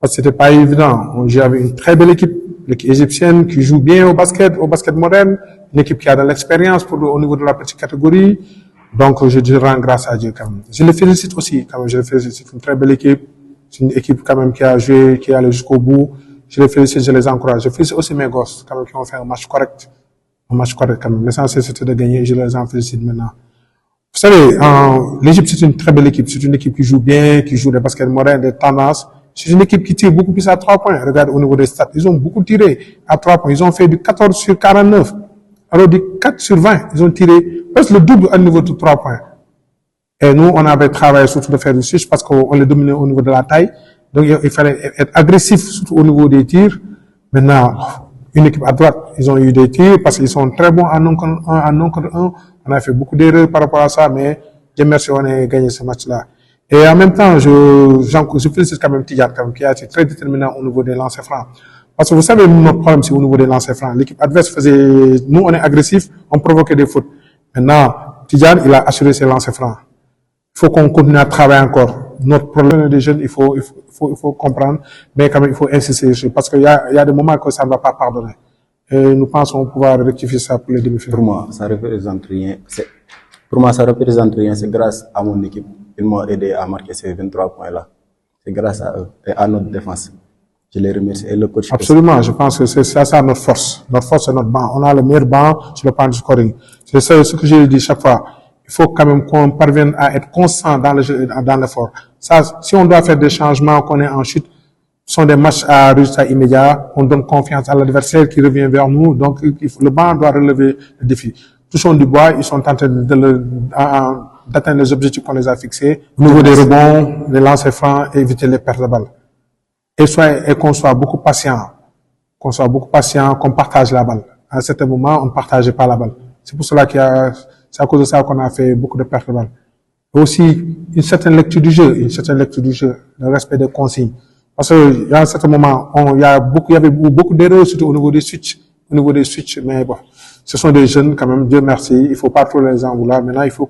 parce que c'était pas évident. J'avais une très belle équipe, l'équipe égyptienne qui joue bien au basket moderne, une équipe qui a de l'expérience au niveau de la petite catégorie. Donc, je rends grâce à Dieu quand même. Je les félicite aussi, quand même. Je les félicite. C'est une très belle équipe. C'est une équipe quand même qui a joué, qui est allée jusqu'au bout. Je les félicite, je les encourage. Je félicite aussi mes gosses, quand même, qui ont fait un match correct. Un match correct quand même. L'essentiel, c'était de gagner. Je les en félicite maintenant. Vous savez, l'Égypte, c'est une très belle équipe. C'est une équipe qui joue bien, qui joue des baskets modernes, des tendances. C'est une équipe qui tire beaucoup plus à 3 points. Regarde au niveau des stats. Ils ont beaucoup tiré à 3 points. Ils ont fait du 14 sur 49. Alors, du 4 sur 20, ils ont tiré presque le double au niveau de 3 points. Et nous, on avait travaillé surtout de faire du switch parce qu'on les dominait au niveau de la taille. Donc, il fallait être agressif, surtout au niveau des tirs. Maintenant, une équipe à droite, ils ont eu des tirs parce qu'ils sont très bons en 1 contre 1. On a fait beaucoup d'erreurs par rapport à ça, mais Dieu merci, on a gagné ce match-là. Et en même temps, je félicite quand même Tidjane, qui a été très déterminant au niveau des lancers francs. Parce que vous savez, notre problème, c'est au niveau des lancers francs. L'équipe adverse nous, on est agressif, on provoquait des fautes. Maintenant, Tidjane, il a assuré ses lancers francs. Il faut qu'on continue à travailler encore. Notre problème des jeunes, il faut comprendre, mais quand même, il faut insister dessus. Parce qu'il y a des moments que ça ne va pas pardonner. Et nous pensons pouvoir rectifier ça pour les demi-finales. Pour moi, ça représente rien. Pour moi, ça représente rien. C'est grâce à mon équipe. Ils m'ont aidé à marquer ces 23 points-là. C'est grâce à eux et à notre défense. Je les remercie. Et le coach. Absolument. Je pense que c'est ça notre force. Notre force, c'est notre banc. On a le meilleur banc sur le plan du scoring. C'est ça, ce que je dis chaque fois. Il faut quand même qu'on parvienne à être constant dans le jeu, dans l'effort. Ça, si on doit faire des changements, qu'on est en chute, ce sont des matchs à résultat immédiat. On donne confiance à l'adversaire qui revient vers nous. Donc, le banc doit relever le défi. Touchons du bois, ils sont en train d'atteindre les objectifs qu'on les a fixés. Au niveau des rebonds, des lancers francs, et éviter les pertes de balles. Et qu'on soit beaucoup patient. Qu'on partage la balle. À un certain moment, on ne partageait pas la balle. C'est pour cela c'est à cause de ça qu'on a fait beaucoup de pertes de balles. Et aussi, une certaine lecture du jeu, le respect des consignes. Parce que, à un certain moment, il y avait beaucoup d'erreurs, surtout au niveau des switches, mais bon. Ce sont des jeunes, quand même, Dieu merci, il faut pas trop les en vouloir. Maintenant, il faut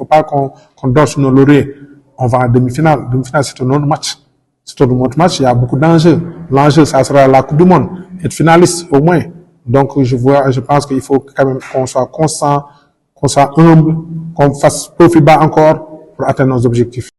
pas qu'on dort sur nos lauriers. On va en demi-finale. Demi-finale, c'est un autre match. Il y a beaucoup d'enjeux. L'enjeu, ça sera la Coupe du Monde. Être finaliste, au moins. Donc, je pense qu'il faut quand même qu'on soit constant, qu'on soit humble, qu'on fasse profil bas encore pour atteindre nos objectifs.